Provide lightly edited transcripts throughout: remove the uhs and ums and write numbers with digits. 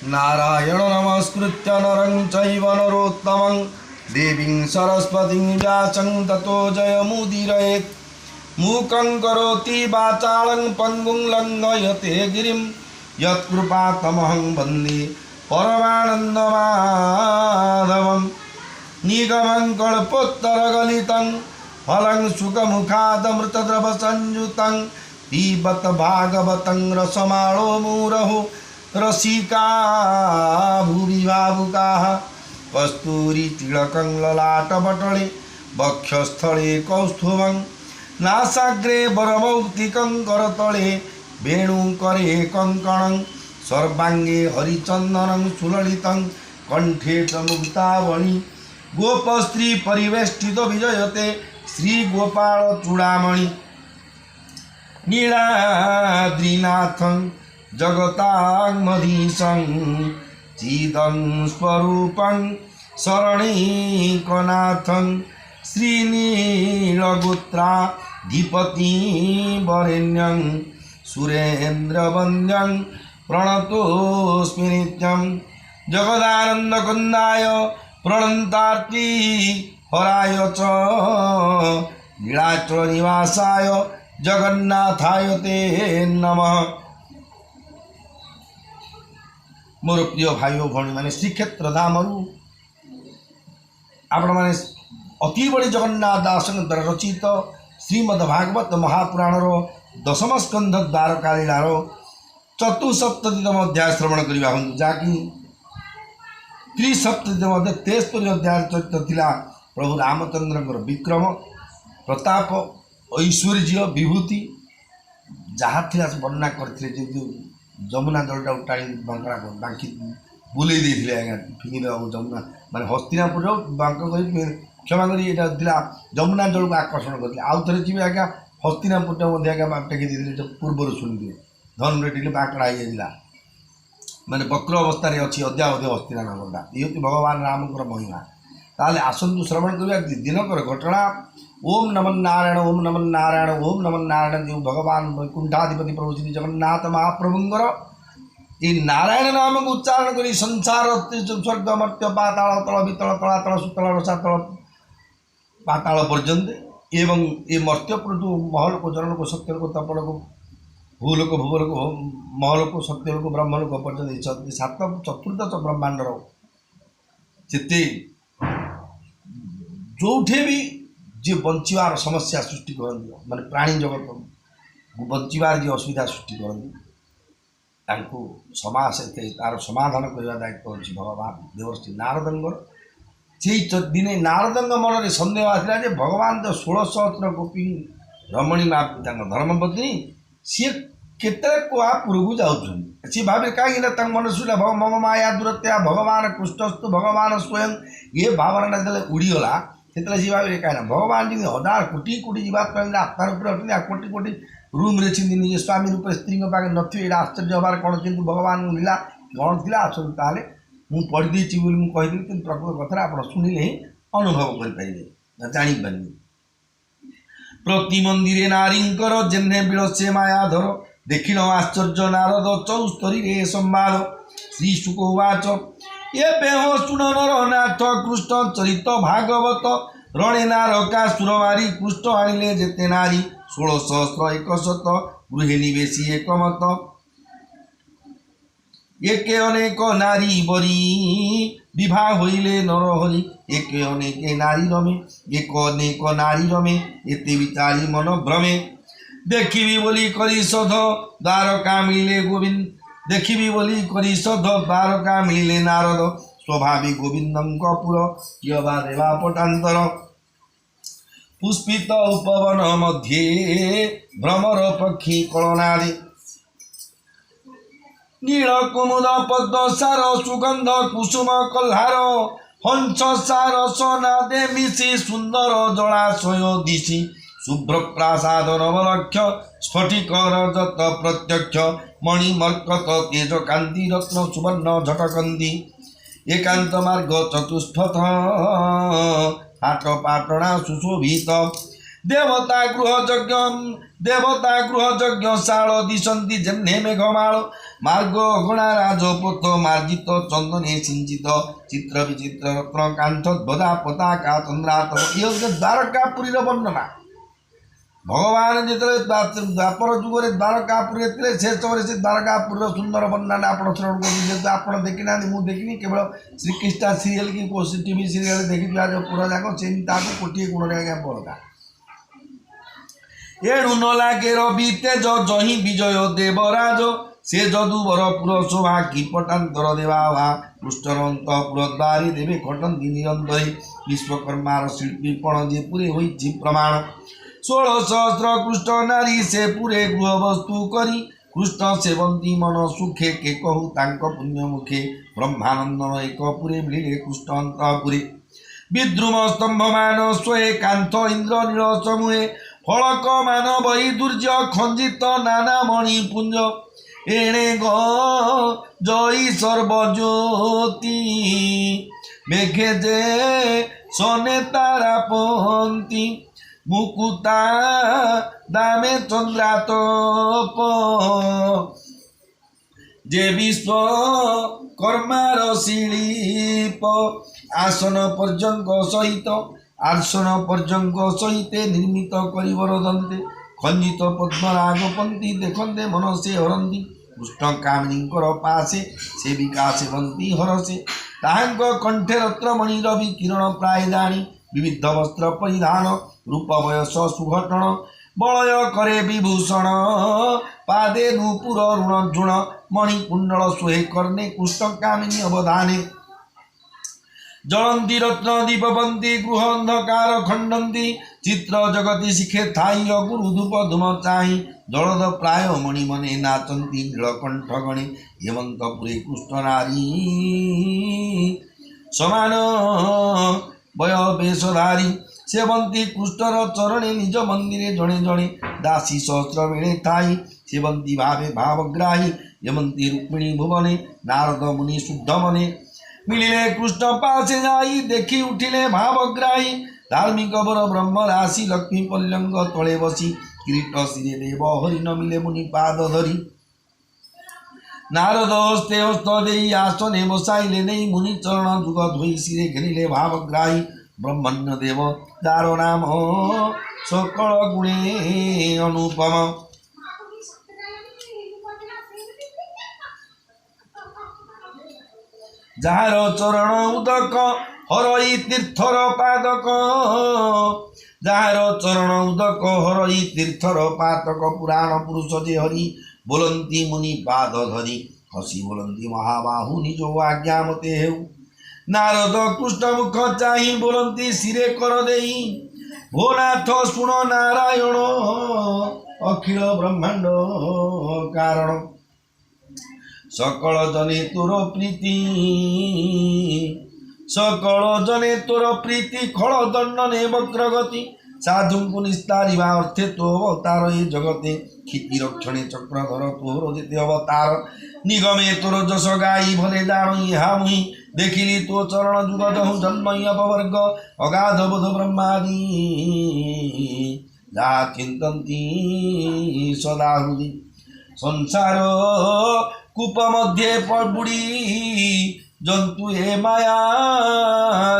नारायण नमस्कृत्य नरं चैव नरोत्तमं देवीं सरस्वतीं व्यासं ततो जयमुदीरयेत् मूकं करोति वाचालं पङ्गुं लङ्घयते गिरिं यत्कृपातमहं वन्दे परमानन्दमाधवं निगमं कल्पोत्तरगलितं फलं सुखमुखादमृतद्रवसंयुतं पिबत भागवतं रसमाणो मुहुरहो रसिका भुवि भावुकाः कस्तूरी तिलकं ललाटपटले वक्षस्थले कौस्तुभं नासाग्रे वरमौक्तिकं करतले वेणुकरे कङ्कणं सर्वाङ्गे हरिचन्दनं सुललितं कण्ठे च मुक्तावळी गोपस्त्री परिवेष्टितो विजयते श्रीगोपालचूडामणि नीलाद्रिनाथं जगतामधीशं चिदं स्वरूपं शरणैकनाथं श्रीनीलगोत्राधिपतिं वरेण्यं सुरेन्द्रवन्द्यं प्रणतोऽस्मि नित्यं जगदानन्दकन्दाय प्रणन्तार्ति हराय च नीलाचलनिवासाय जगन्नाथाय ते नमः। मोर प्रिय भाई भौणी मैंने श्रीक्षेत्र धामरू आपण मैंने अति बड़ी जगन्नाथ दास द्वारा रचित श्रीमद्भागवत महापुराणर दशम स्कंध द्वारकालीलार चतुसप्ततितम अध्याय श्रवण करवा हूँ जहाँकि त्रिसप्ततितम अध्याय 73 अध्याय चरित्र थिला प्रभु रामचंद्र विक्रम प्रताप ऐश्वर्य विभूति जहाँ थिला वर्णना करते जमुना जलटा टाणी बांकड़ा बांकी बुले देते आज्ञा फिंगी देवा जमुना माने हस्तिनापुर बांक क्षमा करी जमुना जल को आकर्षण करते आउ थे जी आज्ञा हस्तिनापुर आज्ञा टेकी देते पूर्वर शुणी धन रे बांकड़ा हो जाता माने वक्र अवस्था अच्छी अद्यावधि हस्तिना नामटा ये भगवान रामकर महिमा ताले आसतु श्रवण करवा दिनकर घटना। ओम नमः नारायण ओम नमः नारायण ओम नमः नारायण जो भगवान वैकुंठाधिपति प्रभु श्री जगन्नाथ महाप्रभुंर ये नारायण नाम को उच्चारण करी संसार स्वर्ग मर्त्य पाताल तल वितल तलातल सुतल रसातल पाताल पर्यंत एवं ये मर्त्यपुर महल को जनल को सत्य को तपल को भूलोक भूगोलोक महल को सत्य को ब्रह्मलोक पर्यंत सात चतुर्दश ब्रह्मांडर जिते जोठे भी जे बंचार समस्या सृष्टि करती माने प्राणी जगत बंचार जी असुविधा सृष्टि करती समाज तार समाधान करने दायित्व अच्छी भगवान देवर्षि नारदंगर से दिने नारदंग मन में सन्देह आसला जे भगवान तो 16 सहस्र गोपी रमणी धर्मपत्नी सी केते कुआपुर को जाऊँ सी भावे कहीं मन शुला मम माया दूरत्या भगवान कृष्णस्तु भगवान स्वयं ये भावना जो उड़ीगला से भावे कहीं भगवान जी 1000 कोटी कोटी जीवात्मा आत्मा रूप कोटी कोटी रूम रे निजे स्वामी रूप स्त्री पाखे नथे ये आश्चर्य हबार कौन कितु भगवान लीला कौन थी आसतु ताले मुझे पढ़ी कहीदी कि प्रकृत कथा आप शुणिले ही अनुभव करेंगे जापर प्रति मंदिरे नारींकर जेने बिलसे मायाधर देखिन आश्चर्य नारद चौस्तरी रे संवाद श्री शुकवाच ये बेह शुण नरनाथ कृष्ण चरित भागवत रण नारका सुरमारी कृष्ण आनिले जेते नारी 16 सहस्र 100 गृहे निवेशी एकमत एके अनेक नारी बरी विवाह होइले नरहरि एके अनेक नारी रमे एक अनेक नारी रमे एते विचारी मन भ्रमे देखिबी बोली करी सध द्वारका मिले गोविंद देखिबी बोली करी सध द्वारका मिले नारद स्वभावी गोविंदं कपुर कियबा देवा पटांतर पुष्पित उपवन मध्ये भ्रमर पक्षी कलनादि नील कुमुद पद्म सार सुगंध कुसुम कल्हार हंस सार सोनादे मिशी सुंदर जलाशय दिशी शुभ्र प्रासाद नवलक्ष स्फटिक रजत प्रत्यक्ष मणिमर्कत तेज कांति रत्न सुवर्ण झटकंदी एकांत मार्ग चतुष्पथ हाट पाटणा सुशोभित देवता गृह यज्ञ शाल दिशंति जन्हे मेघमाल मार्ग अगणा राजपथ मार्जित चंदने सिंचित चित्र विचित्र रत्न कांठ ध्वजा पताका चंद्रातम ये द्वारकापुरी वर्णना भगवान जो द्वापर जुगे द्वारकापुरी से समय से द्वारकापुर सुंदर वर्णना आप श्रवण कर आप देखी ना मुझे देखनी केवल श्रीकृष्ण सीरियल की टीवी सीरियल देखी जो पूरा जाक से गोटे गुण आज्ञा बड़का एणु न लागे रवि तेज जही विजय देवराज से जदुवरपुर शोभा कीपटांतर देवा पृष्ठरंतपुर द्वारी देवे खटंती निरंतरी विश्वकर्मार शिल्पी पण जे पुरे होई प्रमाण 16 सहस्र कृष्ण नारी से पूरे गृह वस्तु करी कृष्ण सेवंती मन सुखे के कहू तांक पुण्य मुखे ब्रह्मानंदन एक पुरे मिले कृष्ण अंतपुरे विद्रुम स्तंभमान स्वये कांथ इंद्र नील समूहे फलक मान बही दुर्ज खंजित नाना मणिपुंज एणे ग जयी सर्वज्योति मेघे जे सने तारा पंती मुकुता दामे चंद्रातप जे विश्व कर्मार शिलीप आसन पर्यंक सहित आसन पर्यंक सहित निर्मित करिवर दंते खंजित पद्मरागपंथी देखते मन से हरंती कृष्ण कामिनीकर पासे सेविका सेवंती हरसे ताहांक कंठे रत्नमणि रवि किरण प्राय दाणी विविध वस्त्र परिधान रूप वयस सुघटन बलय करे विभूषण पादे नूपुर ऋण झुण मणिकुंडल सोहे कर्णे कृष्ण कामिनी अवधाने जलंती रत्न दीपवंती गृह अंधकार खंडंती चित्र जगती शिखे थाई गुरु धूप धूम चाहि जलद प्राय मणिमने नाचंती नीलकंठ गणे हेमंतपुरे कृष्ण नारी समान वय वेशधारी सेवंती कृष्णर चरणे निज मंदिरे जणे जणे दासी सहस्र बेणे थाई सेवंती भावे भावग्राही यमंती रुक्मिणी भुवने नारद मुनि शुद्ध मने मिलिले कृष्ण पासे जाई देखी उठिले भावग्राही धार्मिक बर ब्रह्म राशि लक्ष्मी पल्लंग तले बसी किरीट शिरे देव हरि न मिले मुनि पाद धरी नारद हस्ते हस्त देई आसने बसाइले नहीं मुनि चरण जुग धोई शिरे घेरिले भावग्राही ब्रह्मण्य देव दारो नाम सकल गुणे अनुपम जार चरण उदक हरई तीर्थर पादक जार चरण उदक हरई तीर्थर पातक पुराण पुरुष जे हरि बोलंती मुनि पाद धरी हसी बोलंती महाबाहु निज आज्ञा मते हेउ नारद कृष्ण मुख चाहि बोलंती सिरे कर देई भोनाथ सुण नारायण अखिल ब्रह्मांड कारण सकल जने तोर प्रीति सकल जने तोर प्रीति खल दंडने वक्रगति साधु को निस्तारिवा अर्थे तो अवतार ये जगते क्षिति रक्षणे चक्रधर तोर जेते अवतार निगमे तोर जस गाई भले जान इहा मुहि देखिली तो चरण जुग जहु जन्म अपवर्ग अगाध बोध ब्रह्मादि जा चिंतन्ति सदा हृदि संसार कूप मध्य बुड़ी जंतु हे माया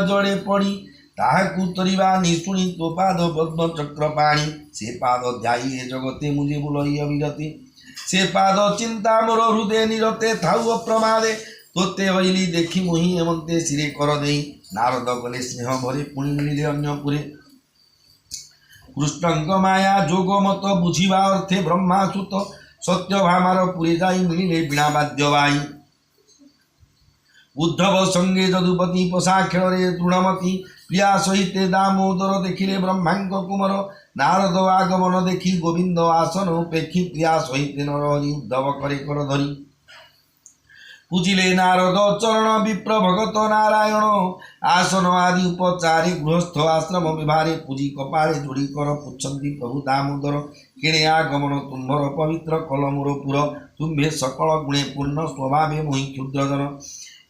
जड़े पड़ी ताहाकु तरिबा निशुणी तो पाद पद्म चक्र पाणी से पाद ध्याई ए जगते मुझे बुलई अविरति से पाद चिंता मोर हृदय निरते थाउ अप्रमादे तोते हईली देखी मुहि एमंते सिरे कर देई नारद गले स्नेह भरे पुणी मिले अन्यपुरे कृष्णंक माया जोग मत बुझिबा अर्थे ब्रह्मासुत सत्य भामार पुरे जाई मिलिले बीणा वाद्य बाई उद्धव संगे जदुपति पशा खेल दृढ़मती प्रिया सहित दामोदर देखिले ब्रह्मांक कुमार नारद आगमन देखी गोविंद आसन उपेक्षी प्रिया सहित नरहरि उद्धव करे कर धरी पूजिले नारद चरण विप्र भगत नारायण आसन आदि उपचारे गृहस्थ आश्रम विभारे पूजी कपाले जोड़ी कर पुछंती प्रभु दामोदर किणे आगमन तुम्भर पवित्र कलमुर पुर तुम्भे सकल गुणे पूर्ण स्वभावे मोहि क्षुद्रजन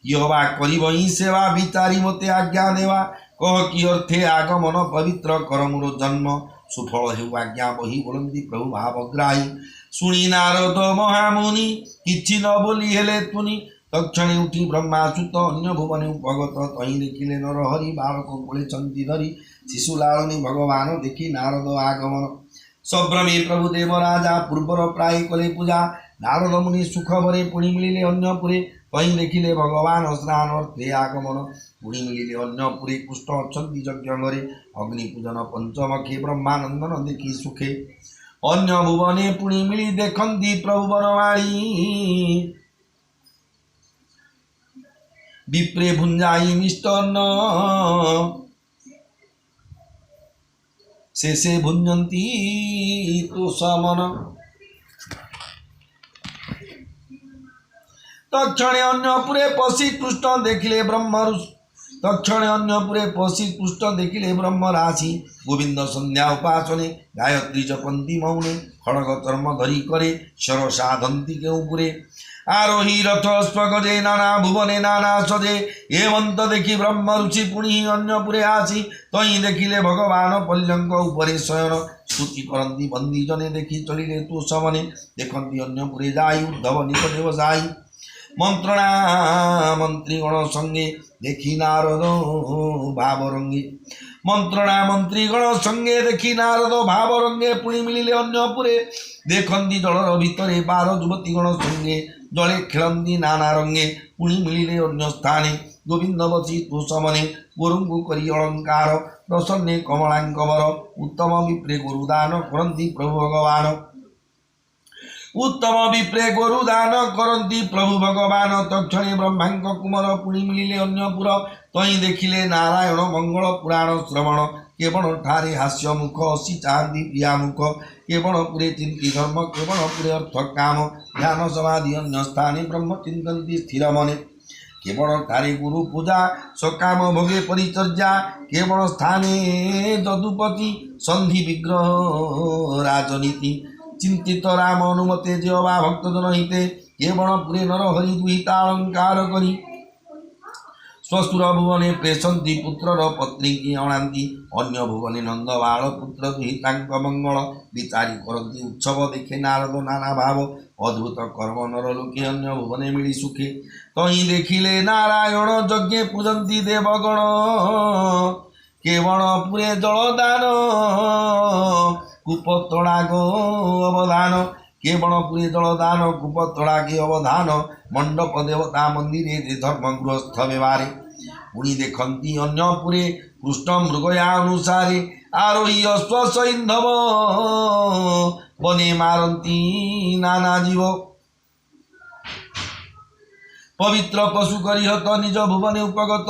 यवा करी सेवा विचारी मते आज्ञा देवा कह कि अर्थे आगमन पवित्र करमुर जन्म सुफल हेउ आज्ञा बही बोलंती प्रभु भावग्राही ଶୁଣି ନାରଦ ମହାମୁନି କିଛି ନ ବୋଲି ହେଲେ ତୁନି। ତକ୍ଷଣେ ଉଠି ବ୍ରହ୍ମାଚ୍ୟୁତ ଅନ୍ୟ ଭୁବନେ ଉପଗତ। ତହିଁ ଦେଖିଲେ ନରହରି ବାଳକ କୋଳେଛନ୍ତି ଧରି। ଶିଶୁ ଲାଳନୀ ଭଗବାନ ଦେଖି ନାରଦ ଆଗମନ। ସଭ୍ରମେ ପ୍ରଭୁ ଦେବ ରାଜା ପୂର୍ବର ପ୍ରାୟ କଲେ ପୂଜା। ନାରଦ ମୁନି ସୁଖ ଭରେ ପୁଣି ମିଳିଲେ ଅନ୍ୟପୁରେ। ତହିଁ ଦେଖିଲେ ଭଗବାନ ସ୍ନାନ ଅର୍ଥେ ଆଗମନ। ପୁଣି ମିଳିଲେ ଅନ୍ୟପୁରେ କୃଷ୍ଣ ଅଛନ୍ତି ଯଜ୍ଞ ଘରେ। ଅଗ୍ନି ପୂଜନ ପଞ୍ଚମଖେ ବ୍ରହ୍ମାନନ୍ଦନ ଦେଖି ସୁଖେ। ଅନ୍ୟ ଭୁବନେ ପୁଣି ମିଳି ଦେଖନ୍ତି ପ୍ରଭୁ ବନମାଳୀ। ବିପ୍ରେ ଭୁଞ୍ଜାଇ ମିଷ୍ଟନ ଶେଷେ ଭୁଞ୍ଜନ୍ତି ତୋଷମନ। তক্ষণে অন্যপুরে পশি কৃষ্ণ দেখিলে ব্রহ্মর। তক্ষণে অন্যপুরে পশি কৃষ্ণ দেখিলে ব্রহ্ম রাশি। গোবিন্দ সন্ধ্যা উপাসনে গায়ত্রী জপন্তি মৌনে। খড়গ চর্ম ধরি করে স্বর সাধন্তি কেউপুরে। আরোহী রথ স্বগজে নানা ভুবনে নানা সজে। এমন্ত দেখি ব্রহ্ম রুচি পুଣି ଅନ୍ୟପୁରେ আসি। তই দেখিলে ভগবান পল্যঙ্ক উপরে শয়ন। স্তুতি করন্তি বন্দী জনে দেখি চলিলে তু সমনে। দেখন্তি ଅନ୍ୟপুরে যাই উদ্ধব নিজ দেব যাই। মন্ত্রণা মন্ত্রীগণ সঙ্গে দেখি নারদ ভাবরঙ্গে। মন্ত্রণা মন্ত্রীগণ সঙ্গে দেখি নারদ ভাবরঙ্গে। পুଣି মিলিলে ଅନ୍ୟପୁরে দেখন্তি জলর ভিতরে 12 যুবতীগণ সঙ্গে। জলে খেলন্তি নানা রঙ্গে। পুଣି মিলিলে ଅନ୍ୟ স্থানে গোবিন্দ বসি তু সমনে। গুরুঙ্গু করি অলঙ্কার প্রসন্নে কমলাঙ্কবর। উত্তম বিপ্রে গুরুদান করন্তি প্রভু ভগবান। উত্তম বিপ্রে গরুদান করন্তি প্রভু ভগবান। তক্ষণে ব্রহ্মাঙ্ক কুমার পুଣି মিলিলে ଅନ୍ୟପୁର। তই দেখিলে নারায়ণ মঙ্গল পুরাণ শ্রবণ। কেবল ঠারে হাস্য মুখ অসি চাঁদি প্রিয়া মুখ। কেবল পুরে চিন্তি ধর্ম কেবল পুরে অর্থ কাম। ধ্যান সমাধি অন্য স্থানে ব্রহ্ম চিন্তন্তি স্থির মনে। কেবল ঠারে গুরু পূজা সকাম ভোগে পরিচর্যা। কেবল স্থানে যদুপতি সন্ধি বিগ্রহ রাজনীতি। চিন্তিত রাম অনুমতে যেবা ভক্তজন হিতে। কেবল পুরে নরহরি দুহিতা অলঙ্কার করি। শ্বশুর ভুবনে প্রেষন্তি পুত্রর পত্নীকি অଣାନ୍ତି। ଅନ୍ୟ ভুবনে নন্দ বাଳ পুত্র দুহিତାଙ୍କ ମଙ୍ଗଳ। বিচারি କରନ୍ତି ଉତ୍ସବ ଦେଖେ ନାରଦ ନାନା ଭାବ। ଅଦ୍ଭୁତ କର୍ମ ନର ଲୋକେ ଅନ୍ୟ ଭୁବନେ ମିଳି ସୁଖେ। ତହିଁ ଦେଖିଲେ ନାରାୟଣ ଯଜ୍ଞେ ପୂଜନ୍ତି ଦେବଗଣ। କେବଳ ପୁରେ ଜଳଦାନ କୂପତଳାଗ ଅବଦାନ। কেবল পুরে জলদান কূপতড়াকে অবধান। মণ্ডপ দেবতা মন্দিরে ধর্ম গৃহস্থ ব্যবহারে। পুଣି দেখন্তি ଅନ୍ୟପୁରେ কৃষ্ণ মৃগয়া অনুসারে। আরোহী অশ্ব সৈন্ধব বনে মারন্তি নানা জীব। পবিত্র পশু করিহত নিজ ভুবনে উপগত।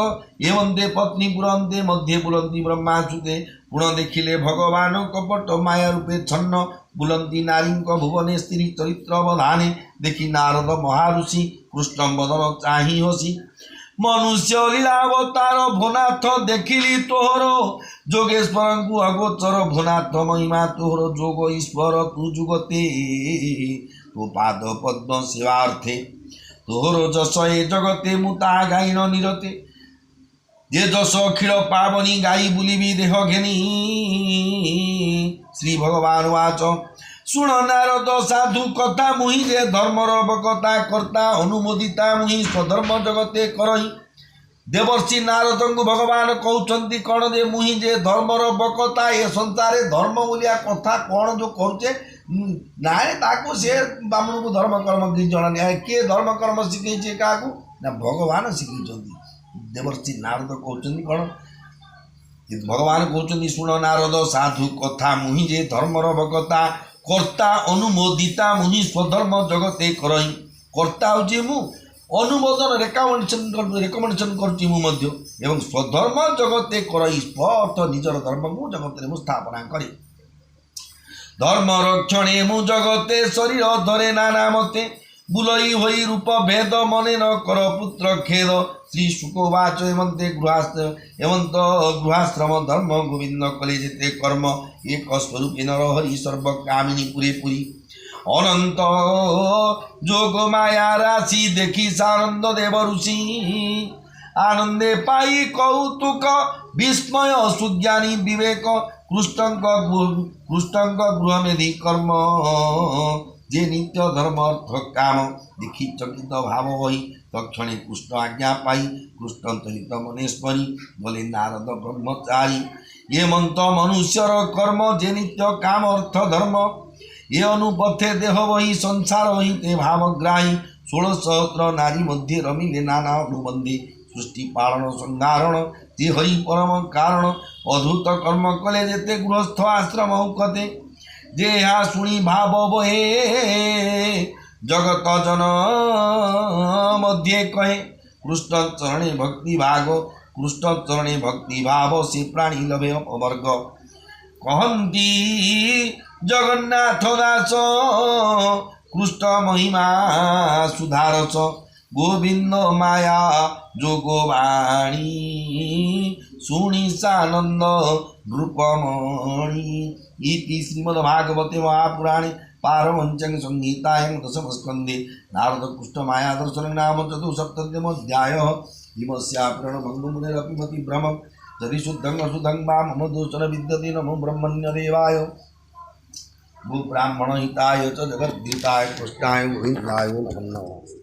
এমন্তে পত্নী পুরন্তে মধ্যে বুলন্তি ব্রহ্মাচ্যুতে। পুণ দেখিলে ভগবান কপট মায়া রূপে ছন্ন। বুলন্তি নারীঙ্ক ভুবনে স্ত্রী চরিত্র অবধানে। দেখি নারদ মহারুষি কৃষ্ণ বদন চাহি হসি। মনুষ্য লীলাবতার ভোনাথ দেখিলি তোহর। যোগেশ্বরঙ্কু অগোচর ভোনাথ মহিমা তোহর। যোগ ঈশ্বর তু যুগতে তো পাদ পদ্ম সেবার্থে। তোহর যশ এ জগতে মু তাহা গাইন নিরতে। যে যশ অখিল পাবনি গাই বুলিবি দেহ ঘেনি। শ্রী ভগবান বাচ শুণ নারদ সাধু কথা মুহি। যে ধর্মর বকতা কর্তা অনুমোদিতা মুহি। স্বধর্ম জগতে করহি। দেবর্ষি নারদଙ୍କୁ ভগবান কହୁଛନ୍ତି କ'ଣ ଯେ ମୁହିଁ ଯେ ଧର୍ମର ବକତା। ଏ ସଂସାରରେ ଧର୍ମ ବୋଲିଆ କଥା କ'ଣ ଯେଉଁ କରୁଛେ ନାଇଁ ତାକୁ ସେ ବାମୁଣକୁ ଧର୍ମ କର୍ମ କିଛି ଜଣା ନାହିଁ। କିଏ ଧର୍ମ କର୍ମ ଶିଖେଇଛି କାହାକୁ ନା ଭଗବାନ ଶିଖେଇଛନ୍ତି। ଦେବର୍ଷି ନାରଦ କହୁଛନ୍ତି କ'ଣ ଭଗବାନ କହୁଛନ୍ତି ଶୁଣ ନାରଦ ସାଧୁ କଥା ମୁହିଁ ଯେ ଧର୍ମର ବକତା କର୍ତ୍ତା ଅନୁମୋଦିତା ମୁହିଁ ସ୍ୱଧର୍ମ ଜଗତେ କରହି। କର୍ତ୍ତା ହେଉଛି ମୁଁ ଅନୁମୋଦନ ରେକମେଣ୍ଡେସନ୍ କରୁଛି ମୁଁ ମଧ୍ୟ। ଏବଂ ସ୍ୱଧର୍ମ ଜଗତେ କରହି ସ୍ୱର୍ଥ ନିଜର ଧର୍ମକୁ ଜଗତରେ ମୁଁ ସ୍ଥାପନା କରେ। ଧର୍ମ ରକ୍ଷଣେ ମୁଁ ଜଗତେ ଶରୀର ଧରେ ନାନା ମତେ। ବୁଲଇ ହୋଇ ରୂପ ଭେଦ ମନେ ନ କର ପୁତ୍ର ଖେଦ। ଶ୍ରୀ ଶୁକବାଚ ଏମନ୍ତ ଗୃହାଶ୍ରମ ଧର୍ମ ଗୋବିନ୍ଦ କଲେ ଯେତେ କର୍ମ। ଏକ ସ୍ୱରୂପେ ନରହରି ସର୍ବକାମିନୀ ପୁରେ ପୁରୀ। ଅନନ୍ତ যোগ মায়া রাশি দেখি সানন্দ দেব ঋষি। আনন্দে পাই কৌতুক বিস্ময় সুজ্ঞানী বিবেক। কৃষ্ণঙ্ক গৃহমেধি কর্ম जे नित्य धर्म अर्थ काम देखी चकित भाव वही तक्षणे कृष्ण आज्ञा पाई कृष्ण हित मनेश्वरी बोले नारद ब्रह्मचारी ये मंत मनुष्यर कर्म जे नित्य काम अर्थ धर्म ये अनुपथे देह वही संसार वही ते भावग्राही 16 सहस्र नारी मध्य रमिले नाना अनुबंधे सृष्टि पालन संधारण ते हरि परम कारण अद्भुत कर्म कले जेते गृहस्थ आश्रम औकते जे यहाँ शुणी भाव बहे जगत जन मध्य कहे कृष्ण चरणे भक्ति भाग कृष्ण चरणे भक्ति भाव से प्राणी लभे अपवर्ग कहती जगन्नाथ दास कृष्ण महिमा सुधारस गोविंद माया जोगवाणी शुणी सानंद रूपमणि इति श्रीमद्भागवते महापुराणे पारमहंस्यां संहितायां दशमस्कन्धे नारद कृष्ण माया दर्शन नाम चतुस्सप्ततितमोऽध्यायः हिमस्याप्रणभङ्गमुनिरपि मतिभ्रमं यदि शुद्धं अशुद्धं वा मम दोषन विद्यते नमो ब्रह्मण्यदेवाय भूब्राह्मणहिताय च जगद्धिताय कृष्णाय गोविन्दाय नमो नमः।